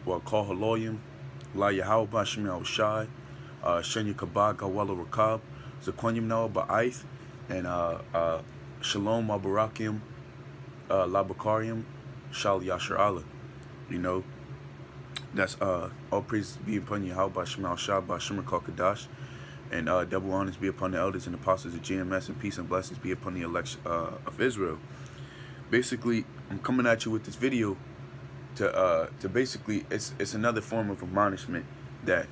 well, call Haloyim, La Yahweh Bashim Al Shai, Shenya Kabak, Gawala Rakab, Zaquanyam Noah Ba'aith, and Shalom Abarakim, Labakarium, Shal Yashar Allah. You know, that's all praise be upon Yahweh Bashim Al Shai, Bashim Kadash, and double honors be upon the elders and apostles of GMS, and peace and blessings be upon the election of Israel. Basically, I'm coming at you with this video to basically, it's another form of admonishment that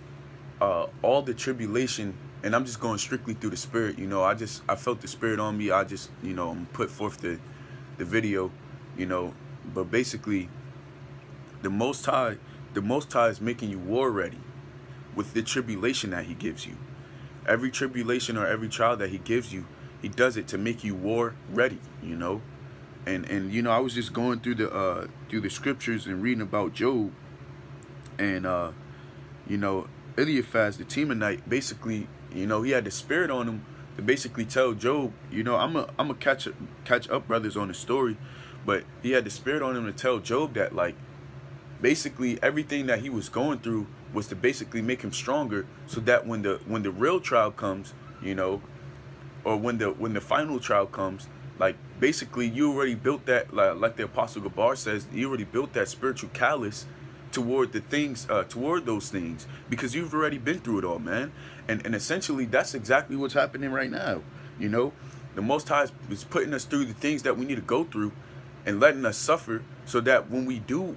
all the tribulation, and I'm just going strictly through the spirit, you know, I felt the spirit on me. I just, you know, I'm put forth the video, you know, but basically the Most High is making you war ready with the tribulation that he gives you. Every tribulation or every trial that he gives you, he does it to make you war ready, you know. And you know, I was just going through the scriptures and reading about Job, and you know, Eliphaz the Temanite, basically, you know, he had the spirit on him to basically tell Job, you know, I'm a catch up brothers on the story, but he had the spirit on him to tell Job that, like, basically everything that he was going through was to basically make him stronger, so that when the real trial comes, you know, or when the final trial comes, like, basically you already built that, like the Apostle Gabar says, you already built that spiritual callus toward the things, toward those things, because you've already been through it all, man. And essentially that's exactly what's happening right now. You know, the Most High is putting us through the things that we need to go through and letting us suffer, so that when we do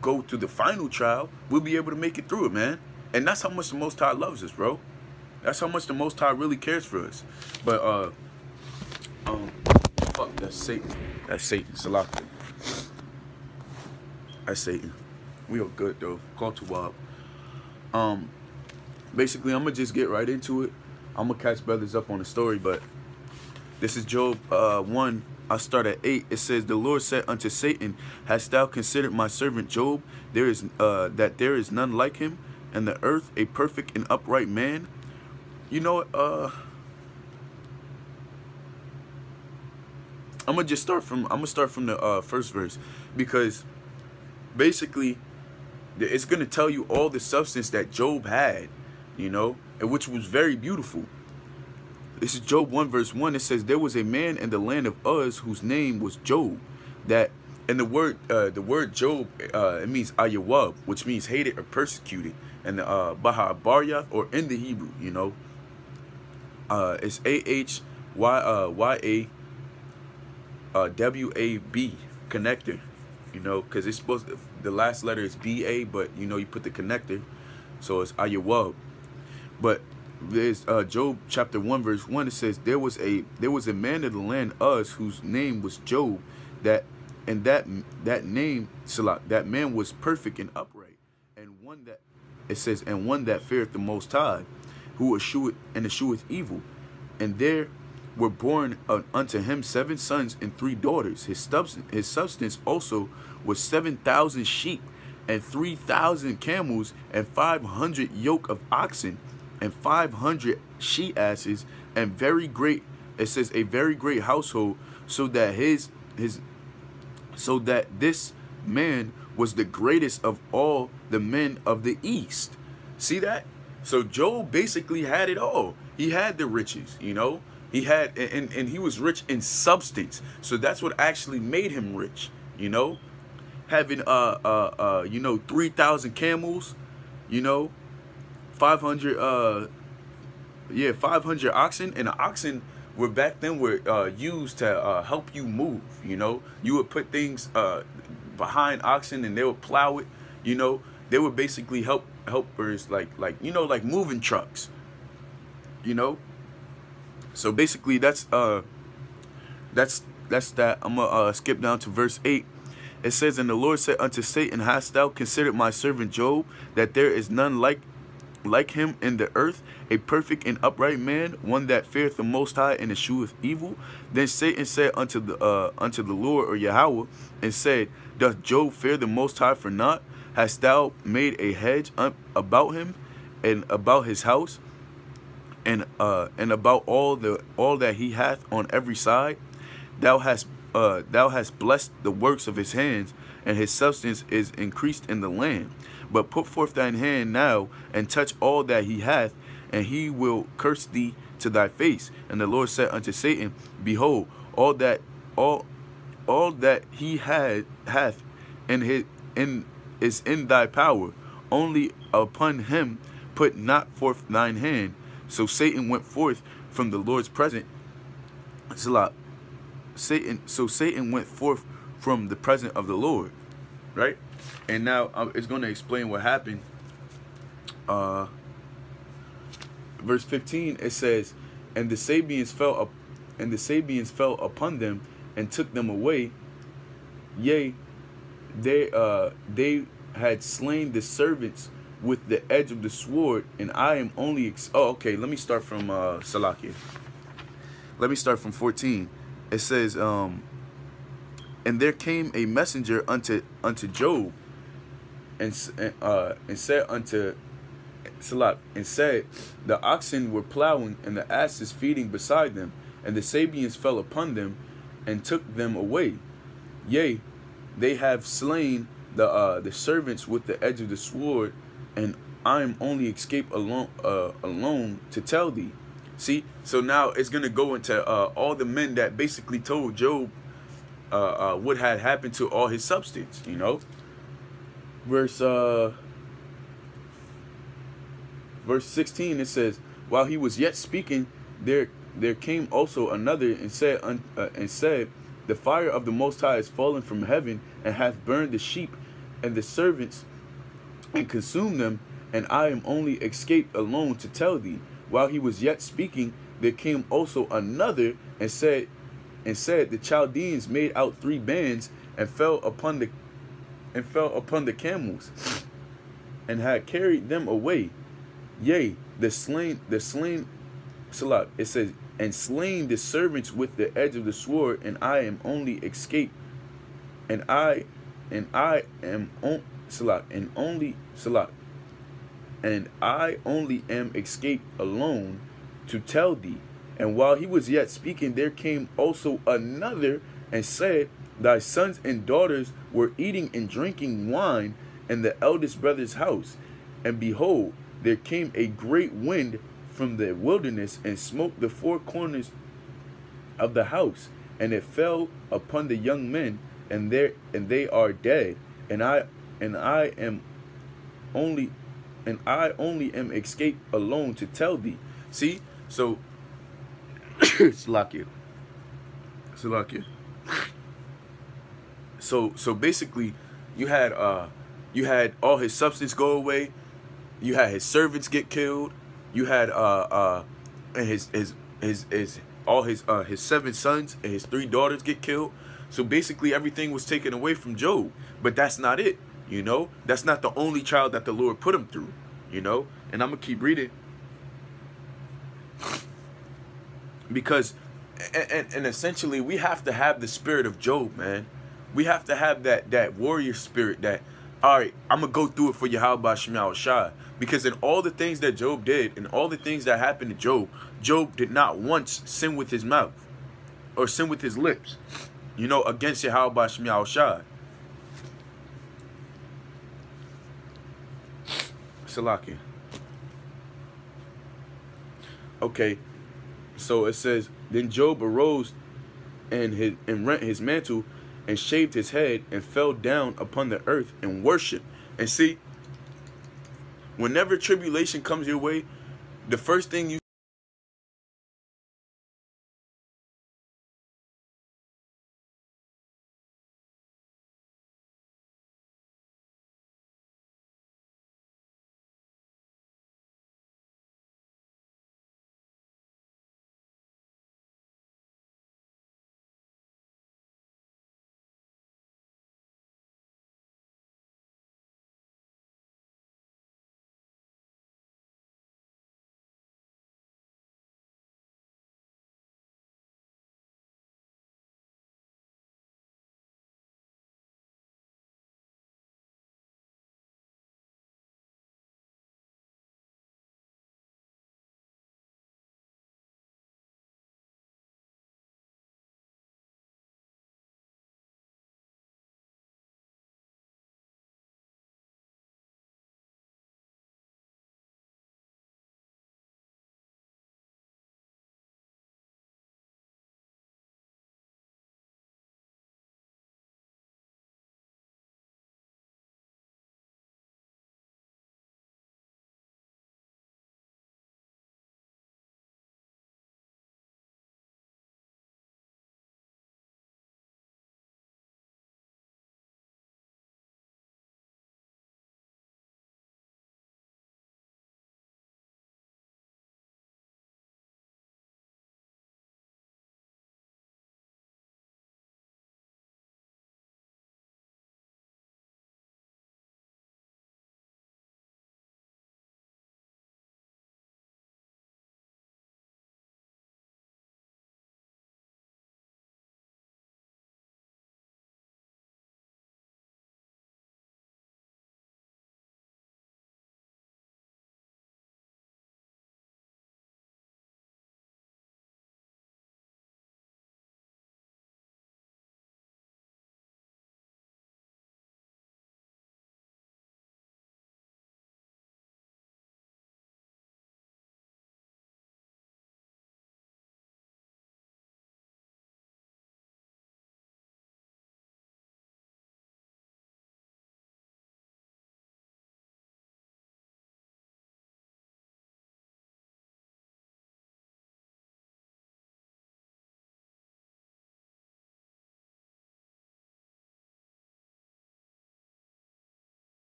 go to the final trial, we'll be able to make it through it, man. And that's how much the Most High loves us, bro. That's how much the Most High really cares for us. But fuck, that's Satan. That's Satan. Salak. That's Satan. We are good though. Call to Wab. Basically, I'm gonna just get right into it. I'm gonna catch brothers up on the story, but this is Job 1. I start at 8. It says, "The Lord said unto Satan, Hast thou considered my servant Job? There is none like him, and the earth a perfect and upright man." You know what? I'm gonna start from the first verse, because basically it's gonna tell you all the substance that Job had, you know, and which was very beautiful. This is Job 1 verse 1. It says, "There was a man in the land of Uz whose name was Job." That, and the word Job, it means Ayawab, which means hated or persecuted, and Baha Baryath, or in the Hebrew, you know, it's AHYAWAB connector, you know, because it's supposed to, the last letter is BA, but you know, you put the connector, so it's Ayawab. But there's Job chapter 1 verse 1. It says, there was a man in the land Uz whose name was Job, that name, Salah, that man was perfect and upright, and one that, it says, and one that feareth the Most High, who escheweth evil. And there were born unto him 7 sons and 3 daughters. His substance also was 7,000 sheep, and 3,000 camels, and 500 yoke of oxen, and 500 she-asses, and very great, it says, a very great household, so that this man was the greatest of all the men of the east. See that? So Job basically had it all. He had the riches, you know. He had, and he was rich in substance. So that's what actually made him rich, you know. Having you know, 3,000 camels, you know, 500 oxen, and the oxen were back then used to help you move, you know. You would put things behind oxen and they would plow it, you know. They were basically helpers, like you know, like moving trucks, you know. So basically that's that. I'm gonna skip down to verse 8. It says, "And the Lord said unto Satan, Hast thou considered my servant Job, that there is none like him in the earth, a perfect and upright man, one that feareth the Most High and escheweth evil? Then Satan said unto the Lord, or Yahweh, and said, Doth Job fear the Most High for naught? Hast thou made a hedge about him, and about his house, and about all that he hath on every side? Thou hast thou hast blessed the works of his hands, and his substance is increased in the land. But put forth thine hand now, and touch all that he hath, and he will curse thee to thy face. And the Lord said unto Satan, Behold, all that he hath is in thy power. Only upon him put not forth thine hand. So Satan went forth from the Lord's presence. So Satan went forth from the presence of the Lord, right? And now it's going to explain what happened. Verse 15, it says, and the Sabians fell upon them and took them away. Yea, they had slain the servants with the edge of the sword, and I am only okay, let me start from Salakia. Let me start from 14. It says, and there came a messenger unto Job, and said unto Salat, and said, the oxen were plowing, and the asses feeding beside them, and the Sabians fell upon them, and took them away. Yea, they have slain the servants with the edge of the sword, and I am only escaped alone to tell thee. See, so now it's gonna go into all the men that basically told Job what had happened to all his substance. You know, verse 16, it says, while he was yet speaking, there came also another and said, the fire of the Most High is fallen from heaven, and hath burned the sheep and the servants, and consumed them, and I am only escaped alone to tell thee. While he was yet speaking, there came also another and said, the Chaldeans made out 3 bands, and fell upon the camels, and had carried them away. Yea, the slain Salat, it says, and slain the servants with the edge of the sword, and I am only escaped, and I only am escaped alone to tell thee. And while he was yet speaking, there came also another and said, thy sons and daughters were eating and drinking wine in the eldest brother's house, and behold, there came a great wind from the wilderness, and smote the 4 corners of the house, and it fell upon the young men, and they are dead, and I only am escaped alone to tell thee. See, so Salakia. So basically, you had all his substance go away. You had his servants get killed. You had and his 7 sons and his 3 daughters get killed. So basically everything was taken away from Job. But that's not it, you know. That's not the only trial that the Lord put him through, you know. And I'm gonna keep reading, because and essentially we have to have the spirit of Job, man. We have to have that warrior spirit, that, all right, I'm gonna go through it for Yahweh Shema Shai. Because in all the things that Job did, and all the things that happened to Job, Job did not once sin with his mouth or sin with his lips, you know, against Yahweh Shema Shai. Salakia. Okay, so it says, then Job arose and rent his mantle, and shaved his head, and fell down upon the earth and worshiped. And see, whenever tribulation comes your way, the first thing you